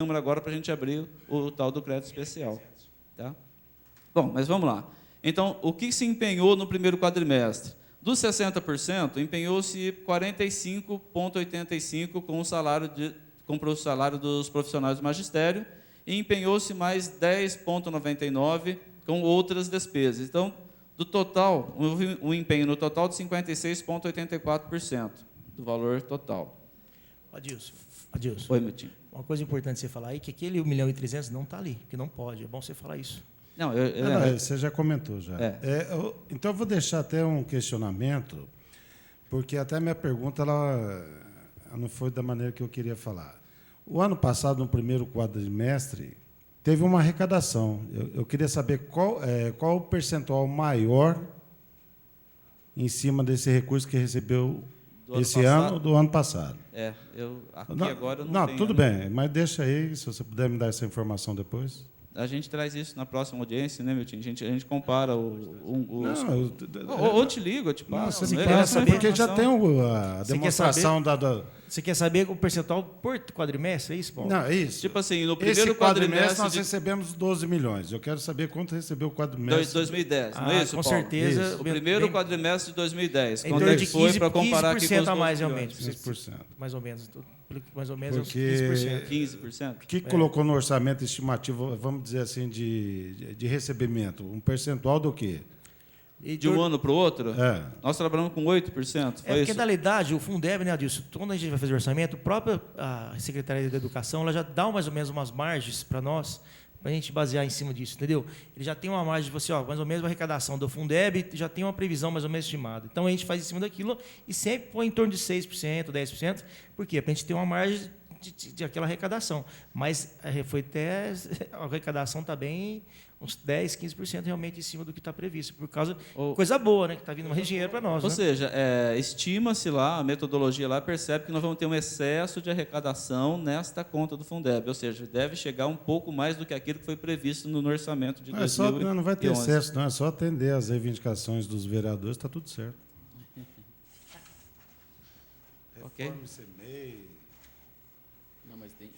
Câmara agora para a gente abrir o tal do crédito especial. Tá? Bom, mas vamos lá. Então, o que se empenhou no primeiro quadrimestre? Dos 60%, empenhou-se 45,85% com o salário dos profissionais do magistério e empenhou-se mais 10,99% com outras despesas. Então, do total, um empenho no total de 56,84% do valor total. Adilson. Oi, Miltinho. Uma coisa importante você falar aí, que aquele 1.300.000 não está ali, que não pode. É bom você falar isso. Não, você já comentou já. Então, eu vou deixar até um questionamento, porque até minha pergunta ela não foi da maneira que eu queria falar. O ano passado, no primeiro quadrimestre, teve uma arrecadação. Eu queria saber qual o percentual maior em cima desse recurso que recebeu esse ano do ano passado. Agora eu não tenho. Tudo bem, mas deixa aí, se você puder me dar essa informação depois. A gente traz isso na próxima audiência, né, Milton? A gente compara os... Ou te ligo, eu te passo. Você quer saber, porque já tem a demonstração da... Você quer saber o percentual por quadrimestre, é isso, Paulo? Não, é isso. Tipo assim, no primeiro quadrimestre nós recebemos 12 milhões. Eu quero saber quanto recebeu o quadrimestre... 2010, não é isso, com Paulo? certeza. Isso. O primeiro quadrimestre de 2010. Quanto é que foi para comparar aqui com os 15% a mais, realmente. 15%. Mais ou menos. Mais ou menos porque 15%. O que colocou no orçamento estimativo, vamos dizer assim, de recebimento? Um percentual do quê? De um ano para o outro? Nós trabalhamos com 8%. Porque, na realidade, o Fundeb, né, Adilson, quando a gente vai fazer o orçamento, a própria Secretaria da Educação ela já dá mais ou menos umas margens para nós, para a gente basear em cima disso, entendeu? Ele já tem uma margem, você, mais ou menos a arrecadação do Fundeb, já tem uma previsão mais ou menos estimada. Então, a gente faz em cima daquilo e sempre põe em torno de 6%, 10%. Por quê? Para a gente ter uma margem de aquela arrecadação. Mas foi até a arrecadação está bem... uns 10%, 15% realmente em cima do que está previsto, por causa coisa boa, né? Que está vindo mais dinheiro para nós. Ou seja, estima-se lá, a metodologia lá percebe que nós vamos ter um excesso de arrecadação nesta conta do Fundeb, ou seja, deve chegar um pouco mais do que aquilo que foi previsto no orçamento de 2011. Não vai ter excesso, não, é só atender às reivindicações dos vereadores, está tudo certo. Ok. Não, mas tem...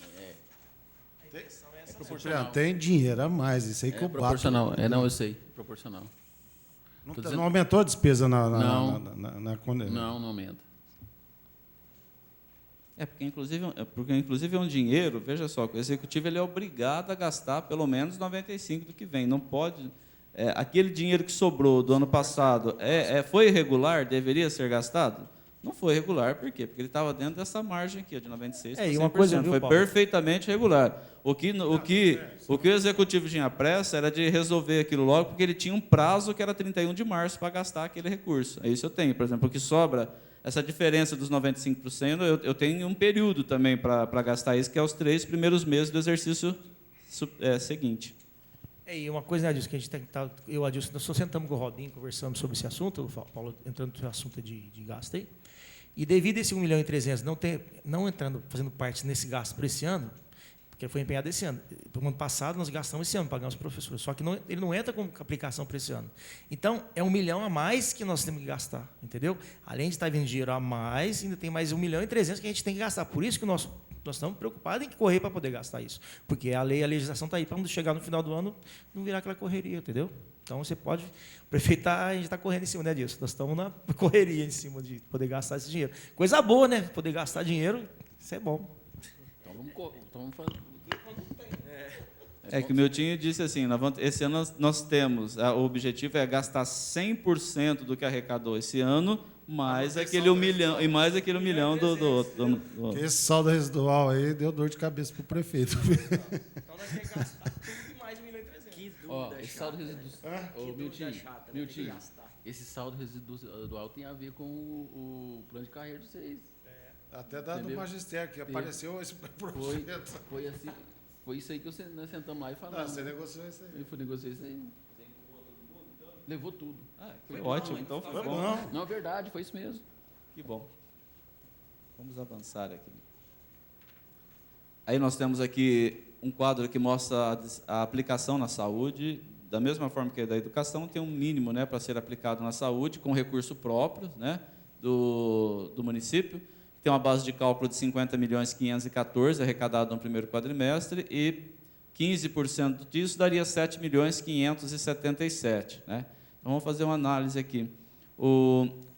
Tem dinheiro a mais, isso aí que eu bato. Proporcional, não, eu sei, proporcional. Não aumentou a despesa na Não aumenta. Porque inclusive é um dinheiro, veja só, que o executivo ele é obrigado a gastar pelo menos 95% do que vem. Não pode... aquele dinheiro que sobrou do ano passado foi irregular, deveria ser gastado? Não foi regular, por quê? Porque ele estava dentro dessa margem aqui, de 96%. E uma coisa, foi perfeitamente regular. O que o executivo tinha pressa era de resolver aquilo logo, porque ele tinha um prazo que era 31 de março para gastar aquele recurso. É isso eu tenho, por exemplo, o que sobra, essa diferença dos 95%, eu tenho um período também para gastar isso, que é os 3 primeiros meses do exercício seguinte. E uma coisa, né, Adilson, que a gente tem que estar... Eu, Adilson, nós só sentamos com o Robinho, conversamos sobre esse assunto, o Paulo entrando no assunto de gasto aí, e devido a esse 1.300.000 não entrando, fazendo parte nesse gasto para esse ano, porque foi empenhado esse ano. No ano passado, nós gastamos esse ano, pagamos os professores, só que ele não entra com aplicação para esse ano. Então, é 1 milhão a mais que nós temos que gastar, entendeu? Além de estar vindo dinheiro a mais, ainda tem mais 1.300.000 que a gente tem que gastar. Por isso que nós estamos preocupados em correr para poder gastar isso. Porque a legislação está aí para quando chegar no final do ano não virar aquela correria, entendeu? Então, você pode... O prefeito a gente está correndo em cima, né, disso? Nós estamos na correria em cima de poder gastar esse dinheiro. Coisa boa, né? Poder gastar dinheiro, isso é bom. Então, vamos fazer... Que o Miltinho disse assim, esse ano nós temos, o objetivo é gastar 100% do que arrecadou esse ano, mais aquele 1 milhão, e mais aquele 1 milhão do outro. Esse saldo residual aí deu dor de cabeça para o prefeito. Então, nós temos que gastar tudo mais de 1.300.000. Esse saldo residual... Miltinho, esse saldo residual tem a ver com o plano de carreira de vocês. Até da do magistério, que apareceu esse projeto. Foi assim... Foi isso aí que nós sentamos lá e falamos. Você negociou isso aí. Eu negociei isso aí. Levou tudo. Foi ótimo, então foi bom. Não, é verdade, foi isso mesmo. Que bom. Vamos avançar aqui. Aí nós temos aqui um quadro que mostra a aplicação na saúde. Da mesma forma que a da educação, tem um mínimo, né, para ser aplicado na saúde, com recurso próprio, né, do município. tem uma base de cálculo de 50.514.000 arrecadado no primeiro quadrimestre, e 15% disso daria 7.577.000. Né? Então, vamos fazer uma análise aqui.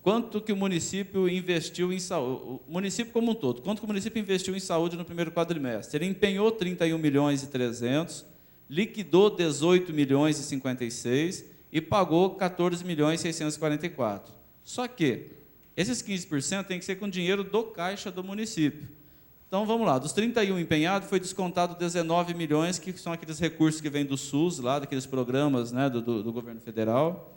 Quanto que o município investiu em saúde, o município como um todo, quanto que o município investiu em saúde no primeiro quadrimestre? Ele empenhou 31.300.000, liquidou 18.056.000 e pagou 14.644.000. Só que esses 15% tem que ser com dinheiro do caixa do município. Então, vamos lá, dos 31 empenhados, foi descontado 19 milhões, que são aqueles recursos que vêm do SUS, lá, daqueles programas, né, do governo federal.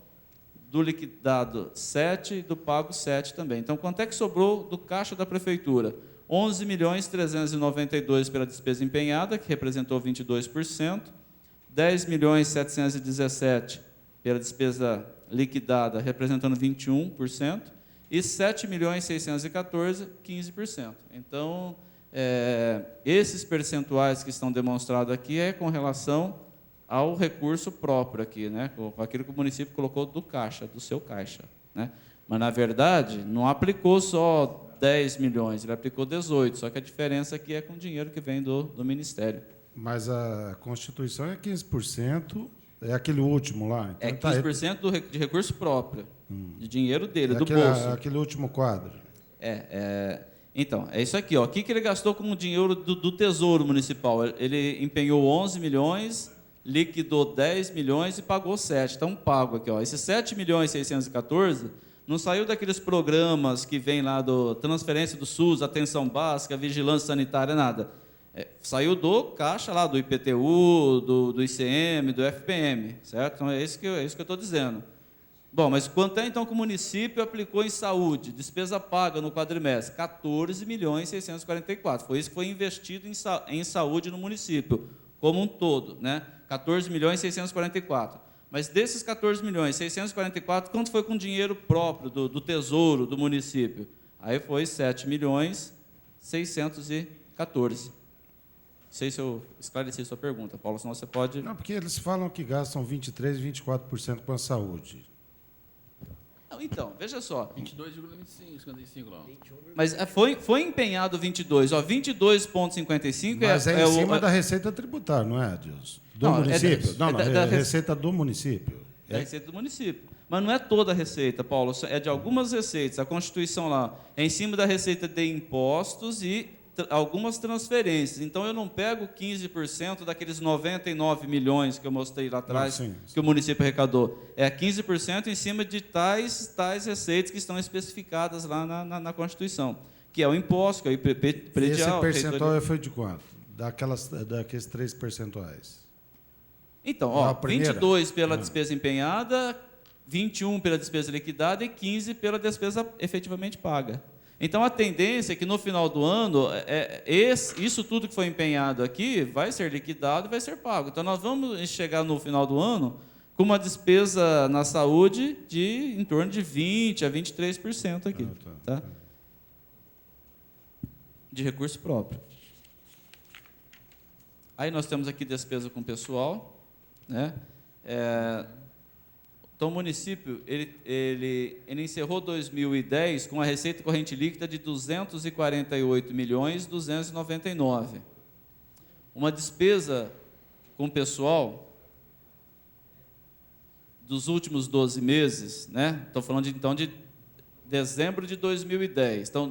Do liquidado 7 e do pago 7 também. Então, quanto é que sobrou do caixa da prefeitura? 11.392.000 pela despesa empenhada, que representou 22%, 10.717.000 pela despesa liquidada, representando 21%, e 7.614.000, 15%. Então, esses percentuais que estão demonstrados aqui é com relação ao recurso próprio aqui, né? Com aquilo que o município colocou do caixa, do seu caixa. Né? Mas, na verdade, não aplicou só 10 milhões, ele aplicou 18, só que a diferença aqui é com o dinheiro que vem do Ministério. Mas a Constituição é 15%, é aquele último lá. Então, é 15% de recurso próprio, de dinheiro dele, do bolso. Aquele último quadro. Então, é isso aqui. Ó. O que ele gastou com o dinheiro do Tesouro Municipal? Ele empenhou 11 milhões, liquidou 10 milhões e pagou 7. Então, pago aqui. Ó. Esses 7.614.000 não saiu daqueles programas que vem lá do transferência do SUS, atenção básica, vigilância sanitária, nada. Saiu do caixa lá, do IPTU, do ICM, do FPM, certo? Então, é isso que eu estou dizendo. Bom, mas quanto é, então, que o município aplicou em saúde? Despesa paga no quadrimestre? 14.644.000. Foi isso que foi investido em saúde no município, como um todo, né? 14.644.000. Mas desses 14.644.000, quanto foi com dinheiro próprio do Tesouro do município? Aí foi 7.614.000. Não sei se eu esclareci a sua pergunta, Paulo, senão você pode... Não, porque eles falam que gastam 23%, 24% com a saúde. Não, então, veja só. 22,55 lá. Mas foi empenhado 22, ó, 22,55 Mas é em cima da receita tributária, não é, Adilson? Do município? Da receita do município. Da receita do município. Mas não é toda a receita, Paulo, é de algumas receitas. A Constituição lá é em cima da receita de impostos e algumas transferências. Então, eu não pego 15% daqueles 99 milhões que eu mostrei lá atrás, que o município arrecadou. É 15% em cima de tais receitas que estão especificadas lá na Constituição, que é o imposto, que é o IPP predial. E esse percentual foi de quanto? Daqueles 3 percentuais? Então, ó, 22 pela despesa empenhada, 21 pela despesa liquidada e 15 pela despesa efetivamente paga. Então, a tendência é que, no final do ano, isso tudo que foi empenhado aqui vai ser liquidado e vai ser pago. Então, nós vamos chegar no final do ano com uma despesa na saúde de em torno de 20% a 23% aqui. Tá? De recurso próprio. Aí nós temos aqui despesa com pessoal. Né? Então, o município ele encerrou 2010 com a receita corrente líquida de 248.299.000. Uma despesa com pessoal dos últimos 12 meses, né? Estou falando de dezembro de 2010. Então,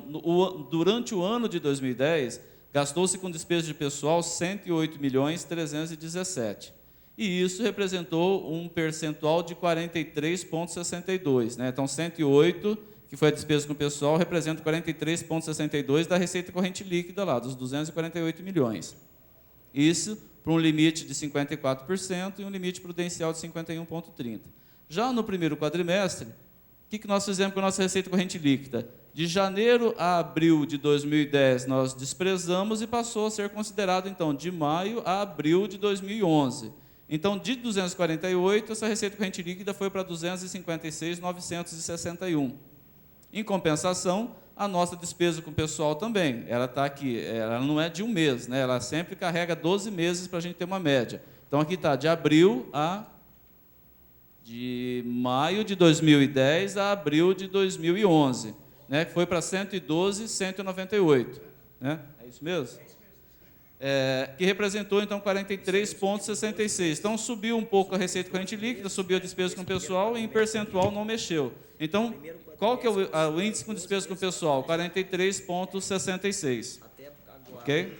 durante o ano de 2010, gastou-se com despesa de pessoal 108.317.000. E isso representou um percentual de 43,62%. Né? Então, 108, que foi a despesa com o pessoal, representa 43,62% da receita corrente líquida lá, dos 248 milhões. Isso para um limite de 54% e um limite prudencial de 51,30%. Já no primeiro quadrimestre, o que nós fizemos com a nossa receita corrente líquida? De janeiro a abril de 2010, nós desprezamos e passou a ser considerado, então, de maio a abril de 2011. Então, de 248, essa receita corrente líquida foi para 256.961. Em compensação, a nossa despesa com o pessoal também. Ela está aqui, ela não é de um mês, né? Ela sempre carrega 12 meses para a gente ter uma média. Então, aqui está de maio de 2010 a abril de 2011. né, que foi para 112,198. Né? É isso mesmo? Que representou, então, 43,66. Então, subiu um pouco a receita corrente líquida, subiu a despesa com o pessoal e, em percentual, não mexeu. Então, qual que é o índice com despesa com o pessoal? 43,66. Ok?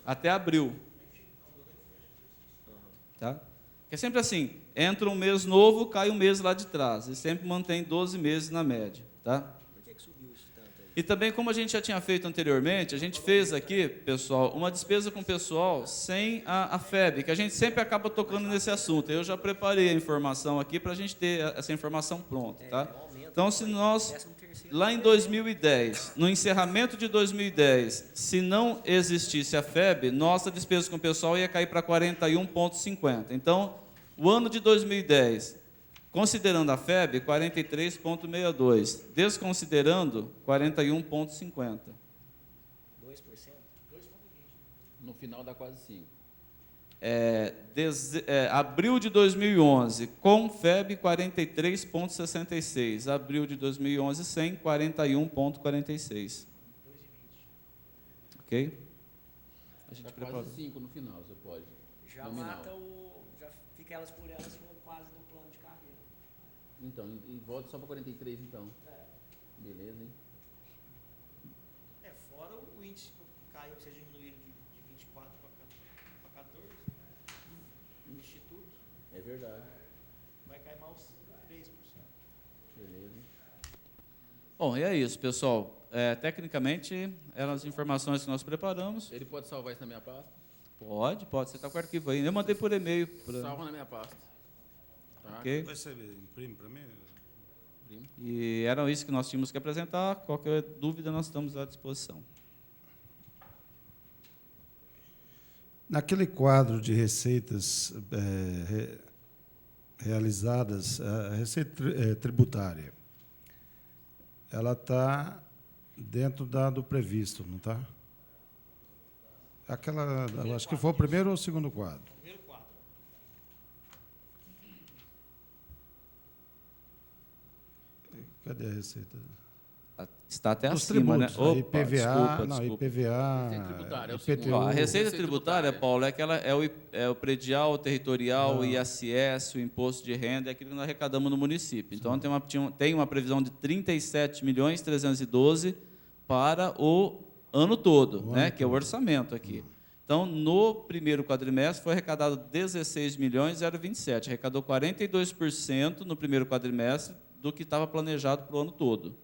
Até abril. Tá? É sempre assim, entra um mês novo, cai um mês lá de trás. E sempre mantém 12 meses na média. Tá? Por que subiu isso tanto aí? E também, como a gente já tinha feito anteriormente, a gente fez aqui, pessoal, uma despesa com o pessoal sem a FEB, que a gente sempre acaba tocando nesse assunto. Eu já preparei a informação aqui para a gente ter essa informação pronta. Tá? Então, se nós, lá em 2010, no encerramento de 2010, se não existisse a FEB, nossa despesa com o pessoal ia cair para 41,50. Então, o ano de 2010, considerando a FEB, 43,62. Desconsiderando, 41,50. 2%? No final dá quase 5. Abril de 2011, com FEB, 43,66. Abril de 2011, sem, 41,46. Ok? A gente Dá preparou. quase 5 no final, você pode. Já Nominal. mata já fica elas por elas quase no plano de carreira. Então, e volta só para 43, então. Beleza, hein? Fora o índice que caiu, que vocês diminuíram de 24 para 14, no Instituto, É verdade. vai cair mais 3%. Beleza. Bom, e é isso, pessoal. Tecnicamente, eram as informações que nós preparamos. Ele pode salvar isso na minha pasta? Pode, você está com o arquivo aí. Eu mandei por e-mail. Salva na minha pasta. Tá? Ok? Você imprime para mim? E eram isso que nós tínhamos que apresentar. Qualquer dúvida, nós estamos à disposição. Naquele quadro de receitas realizadas, a receita tributária, ela está dentro do previsto, não está? Aquela, acho que foi o primeiro ou o segundo quadro? Primeiro quadro. Cadê a receita? Está até Dos acima, né? tributos, a Opa, IPVA, desculpa. Receita tributária, é o IPTU. segundo. Ó, a receita Receita tributária, tributária. Paulo, é aquela é o predial, o territorial, o ISS, o imposto de renda, é aquilo que nós arrecadamos no município. Então tem uma previsão de 37.312 para o ano todo, né? Que é o orçamento aqui. Então, no primeiro quadrimestre foi arrecadado 16.027, arrecadou 42% no primeiro quadrimestre do que estava planejado para o ano todo.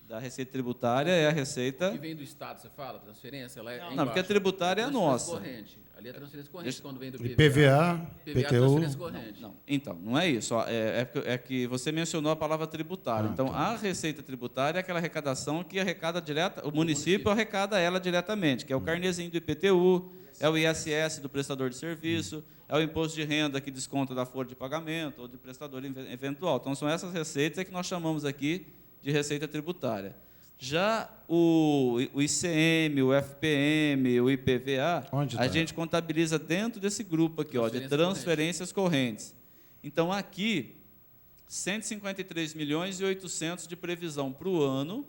Da receita tributária é a receita. Que vem do Estado, você fala, transferência? Ela é Não, porque a tributária é nossa. Corrente. Ali é transferência corrente quando vem do IPVA, IPVA, PTU. transferência corrente. Não, então, não é isso. Ó, é que você mencionou a palavra tributária. Então, a receita tributária é aquela arrecadação que arrecada direta, o município arrecada ela diretamente, que é o carnezinho do IPTU, é o ISS do prestador de serviço, é o imposto de renda que desconta da folha de pagamento ou de prestador eventual. Então, são essas receitas que nós chamamos aqui de receita tributária. Já o ICM, o FPM, o IPVA, a gente contabiliza dentro desse grupo aqui, ó, de transferências correntes. Então, aqui, 153.800.000 de previsão para o ano,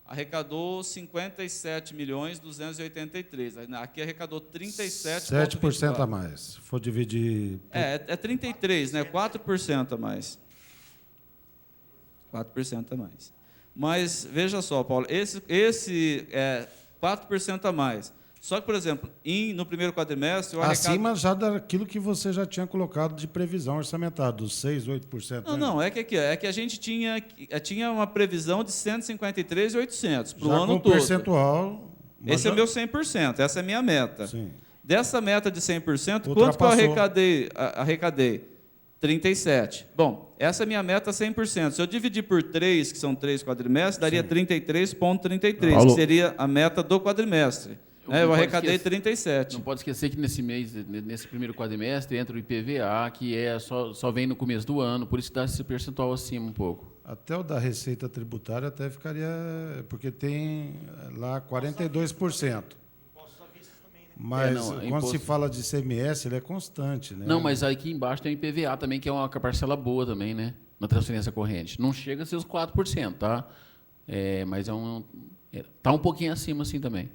arrecadou 57.283.000. Aqui arrecadou 37,24. 7% a mais. Se for dividir... É 33, né? 4% a mais. 4% a mais. Mas, veja só, Paulo, esse é 4% a mais. Só que, por exemplo, no primeiro quadrimestre... O acima já daquilo que você já tinha colocado de previsão orçamentada, dos 6%, 8%. Não, é que a gente tinha uma previsão de 153.800 para o ano com todo. Percentual... Esse é o meu 100%, essa é a minha meta. Sim. Dessa meta de 100%, quanto que eu arrecadei? 37. Bom, essa é a minha meta 100%. Se eu dividir por 3, que são 3 quadrimestres, daria 33,33, que seria a meta do quadrimestre. Eu arrecadei 37. Não pode esquecer que nesse mês, nesse primeiro quadrimestre, entra o IPVA, que só vem no começo do ano, por isso dá esse percentual acima um pouco. Até o da receita tributária até ficaria... Porque tem lá 42%. Mas quando se fala de ICMS, ele é constante, né? Não, mas aqui embaixo tem o IPVA também, que é uma parcela boa também, né? Na transferência corrente. Não chega a ser os 4%, tá? Mas tá um pouquinho acima assim também.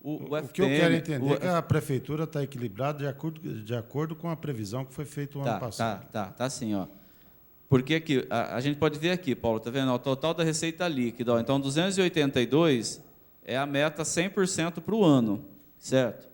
O que eu quero entender é que a prefeitura está equilibrada de acordo com a previsão que foi feita o ano passado. Tá sim, ó. Porque aqui, a gente pode ver aqui, Paulo, tá vendo? O total da receita líquida, ó, então 282 é a meta 100% para o ano, certo?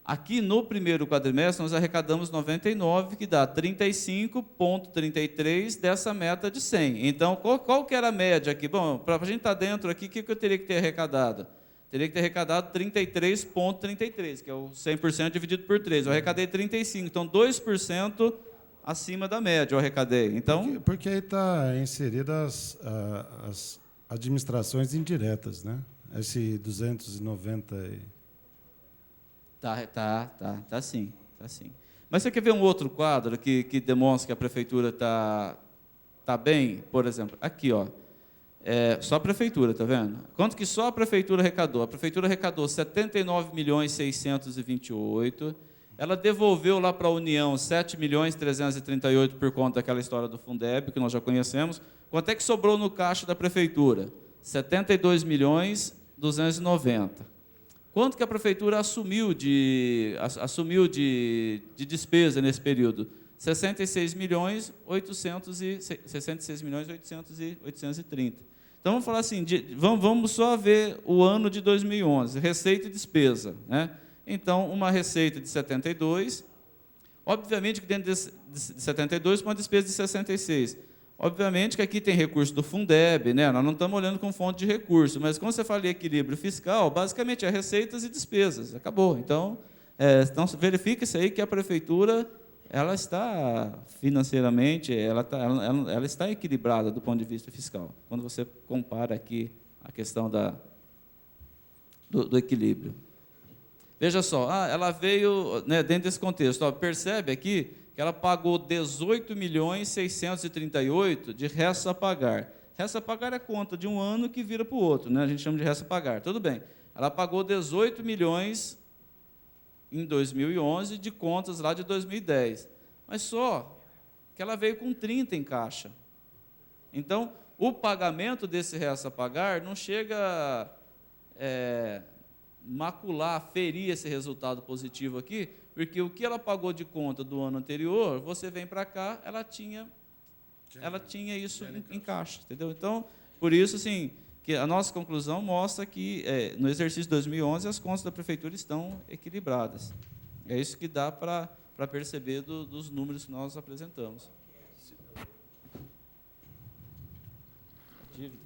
Aqui no primeiro quadrimestre nós arrecadamos 99, que dá 35,33 dessa meta de 100. Então, qual que era a média aqui? Bom, para a gente estar dentro aqui, o que eu teria que ter arrecadado? Teria que ter arrecadado 33,33, que é o 100% dividido por 3. Eu arrecadei 35, então 2% acima da média eu arrecadei. Então, porque aí está inseridas as administrações indiretas, né? Esse 290... Tá sim. Mas você quer ver um outro quadro que demonstra que a prefeitura tá bem? Por exemplo, aqui, ó. Só a prefeitura, tá vendo? Quanto que só a prefeitura arrecadou? A prefeitura arrecadou 79.628. Ela devolveu lá para a União 7.338 por conta daquela história do Fundeb, que nós já conhecemos. Quanto é que sobrou no caixa da prefeitura? 72.290. Quanto que a prefeitura assumiu de despesa nesse período? 66.830. Então, vamos falar assim, vamos só ver o ano de 2011, receita e despesa, né? Então, uma receita de 72, obviamente que dentro de 72, uma despesa de 66. Obviamente que aqui tem recurso do Fundeb, né? Nós não estamos olhando com fonte de recurso, mas quando você fala em equilíbrio fiscal, basicamente é receitas e despesas, acabou. Então verifica-se aí que a prefeitura ela está financeiramente, ela está equilibrada do ponto de vista fiscal, quando você compara aqui a questão do equilíbrio. Veja só, ela veio, né, dentro desse contexto, ó, percebe aqui que ela pagou 18.638 de resto a pagar. Resto a pagar é conta de um ano que vira para o outro, né? A gente chama de resto a pagar. Tudo bem. Ela pagou 18 milhões em 2011 de contas lá de 2010. Mas só que ela veio com 30 em caixa. Então, o pagamento desse resto a pagar não chega a macular, ferir esse resultado positivo aqui, porque o que ela pagou de conta do ano anterior, você vem para cá, ela tinha isso em caixa, entendeu? Então, por isso, assim, que a nossa conclusão mostra que, no exercício de 2011, as contas da prefeitura estão equilibradas. É isso que dá para perceber dos números que nós apresentamos. Dívida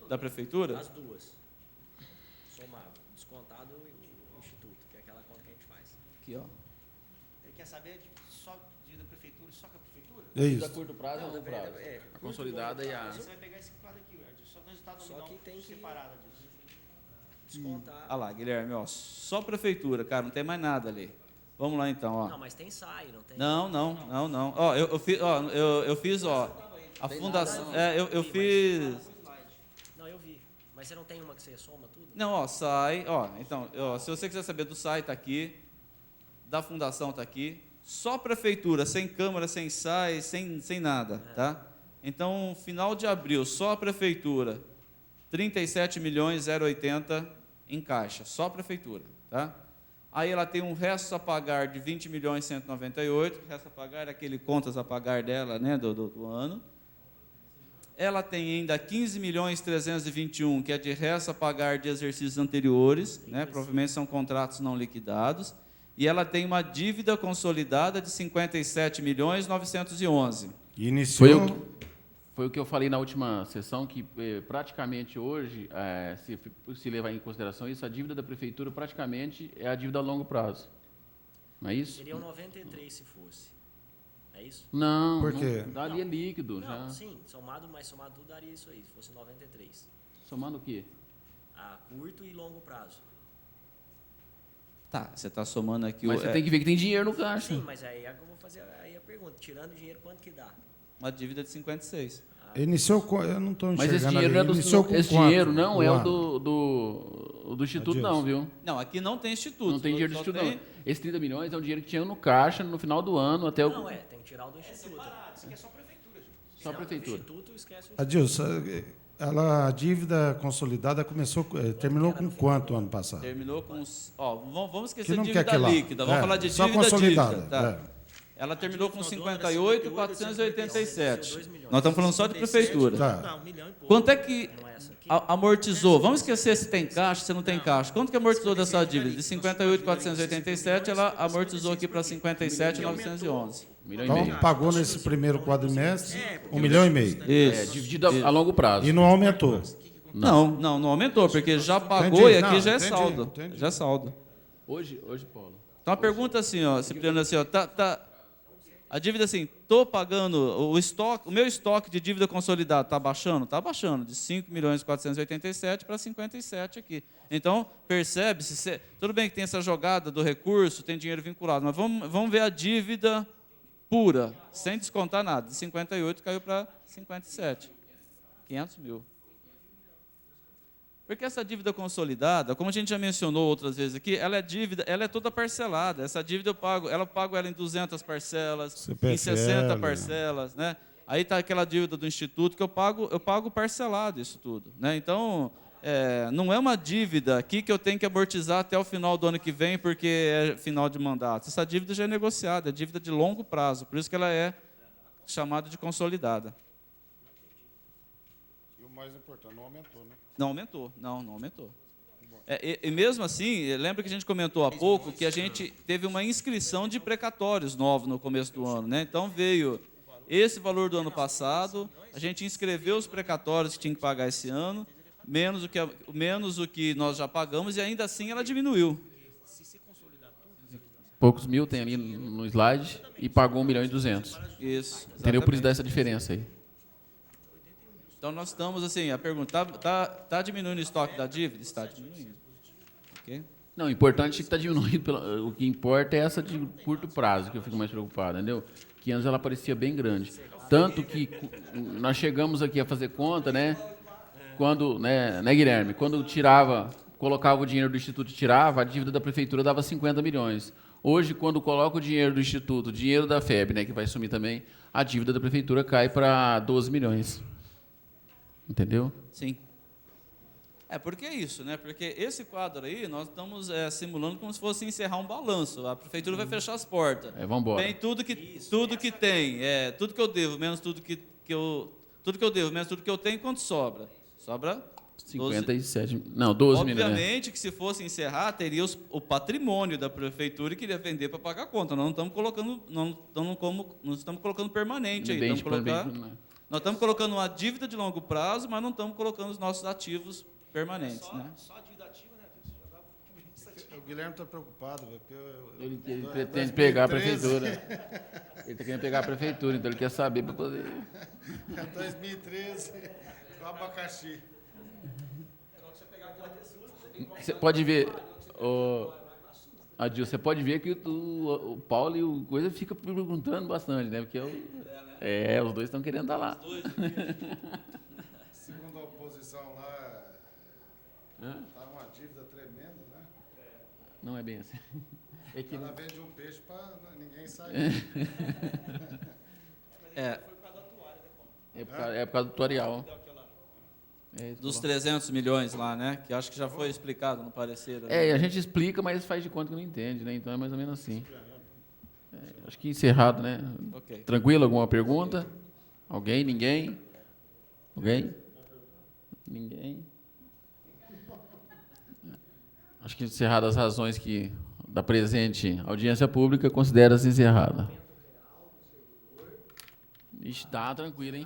da prefeitura? As duas. Somado. Descontado e o Instituto, que é aquela conta que a gente faz. Aqui, ó. Ele quer saber só da prefeitura, só com a prefeitura? É isso. Da curto prazo ou longo prazo? A consolidada e a... Você vai pegar esse quadro aqui, só no resultado Só que tem que separado disso. descontar. Olha lá, Guilherme, ó, só prefeitura, cara, não tem mais nada ali. Vamos lá então, ó. Não, mas tem SAI, não tem? Não. Ó, eu fiz, ó, a fundação, eu fiz. Não, eu vi. Mas você não tem uma que você soma tudo? Não, ó, sai, ó, então, se você quiser saber do SAI tá aqui, da fundação tá aqui, só prefeitura, sem câmara, sem SAI, sem nada, tá? Então, final de abril, só a prefeitura, 37.080 em caixa, só a prefeitura, tá? Aí ela tem um resto a pagar de 20.198, resto a pagar é aquele contas a pagar dela, né, do ano. Ela tem ainda 15.321, que é de resto a pagar de exercícios anteriores, né, provavelmente são contratos não liquidados. E ela tem uma dívida consolidada de 57.911. E iniciou... Foi o que eu falei na última sessão, que praticamente hoje, se levar em consideração isso, a dívida da prefeitura praticamente é a dívida a longo prazo. Não é isso? Seriam 93 se fosse. É isso? Não, Por quê? não, ali é líquido Não, já. sim, somado tudo daria isso aí, se fosse 93. Somando o quê? A curto e longo prazo. Tá, você está somando aqui Mas você tem que ver que tem dinheiro no caixa. Sim, mas aí eu vou fazer aí a pergunta. Tirando o dinheiro, quanto que dá? uma dívida de 56. Iniciou com... Eu não estou enxergando. Mas esse dinheiro, não é Iniciou com esse quanto? dinheiro não é o ano? do Instituto, Adilson. não, viu? Não, aqui não tem instituto. Não tem dinheiro do só Instituto, tem- não. Esse 30 milhões é o dinheiro que tinha no caixa no final do ano até Não, o... tem que tirar o do Instituto. Isso aqui é só prefeitura, gente. Só a Não, prefeitura. O Instituto esquece o Instituto. Adilson, a dívida consolidada terminou com quanto ano passado? Terminou com... vamos Que esquecer não dívida quer que lá. líquida. Vamos falar de só dívida consolidada. dívida. Tá. Ela terminou com 58.487. Nós estamos falando só de prefeitura. Tá. Quanto é que amortizou? Vamos esquecer se tem caixa, se não tem caixa. Quanto que amortizou dessa dívida? De 58.487, ela amortizou aqui para 57.911. Então, pagou nesse primeiro quadrimestre 1,5 milhão. Isso. Dividido a longo prazo. E não aumentou. Não aumentou, porque já pagou Entendi. e aqui Não, já é entendi, saldo. entendi. Já é saldo. Hoje, Paulo. Então a pergunta assim, ó, Cipriano, assim, ó, a dívida assim, tô pagando o meu estoque de dívida consolidada está baixando? Está baixando de 5.487 para 57 aqui. Então, percebe-se, tudo bem que tem essa jogada do recurso, tem dinheiro vinculado, mas vamos ver a dívida pura, sem descontar nada. De 58 caiu para 57. 500 mil. Porque essa dívida consolidada, como a gente já mencionou outras vezes aqui, ela é toda parcelada. Essa dívida eu pago ela em 200 parcelas, CPFL, em 60 parcelas, né? Aí está aquela dívida do Instituto que eu pago parcelado isso tudo, né? Então, não é uma dívida aqui que eu tenho que amortizar até o final do ano que vem, porque é final de mandato. Essa dívida já é negociada, é dívida de longo prazo, por isso que ela é chamada de consolidada. E o mais importante, não aumentou, né? Não aumentou, não aumentou. E mesmo assim, lembra que a gente comentou há pouco que a gente teve uma inscrição de precatórios novos no começo do ano, né? Então veio esse valor do ano passado, a gente inscreveu os precatórios que tinha que pagar esse ano, menos o que nós já pagamos, e ainda assim ela diminuiu. Poucos mil tem ali no slide e pagou 1.200.000. Isso. Entendeu? Por isso exatamente. dá essa diferença aí. Então nós estamos assim, a pergunta, tá diminuindo o estoque da dívida? Está diminuindo. Ok? Não, o importante é que está diminuindo. O que importa é essa de curto prazo, que eu fico mais preocupado, entendeu? Que antes ela parecia bem grande. Tanto que nós chegamos aqui a fazer conta, né? Quando, né, Guilherme? Quando colocava o dinheiro do Instituto e tirava, a dívida da prefeitura dava 50 milhões. Hoje, quando coloca o dinheiro do Instituto, o dinheiro da FEB, né, que vai sumir também, a dívida da prefeitura cai para 12 milhões. Entendeu? Sim. Porque é isso, né? Porque esse quadro aí, nós estamos simulando como se fosse encerrar um balanço. A prefeitura vai fechar as portas. Vamos embora. Tem tudo que tem, tudo que eu devo, menos tudo que eu tenho, quanto sobra? Sobra 57, não, 12 milhões. Obviamente que se fosse encerrar, teria o patrimônio da prefeitura que iria vender para pagar a conta. Nós não estamos colocando permanente aí. Nós estamos colocando uma dívida de longo prazo, mas não estamos colocando os nossos ativos permanentes. Só a dívida ativa, né, Deus? O Guilherme está preocupado, porque Ele pretende pegar a prefeitura. Ele está querendo pegar a prefeitura, então ele quer saber para poder... 2013, o abacaxi. Você pode ver, Adil, você pode ver que o Paulo e o Coisa ficam perguntando bastante, né? Porque os dois estão querendo estar lá. Segundo a oposição lá, está uma dívida tremenda, né? Não é bem assim. É que ela vende um peixe para ninguém sair. É por causa do tutorial. Dos 300 milhões lá, né? Que acho que já foi explicado no parecer. A gente explica, mas faz de conta que não entende, né? Então é mais ou menos assim. Acho que encerrado, né? Ok. Tranquilo? Alguma pergunta? Alguém? Ninguém? Alguém? Ninguém? Acho que encerradas as razões da presente audiência pública, considera-se encerrada. Ixi, tá tranquilo, hein?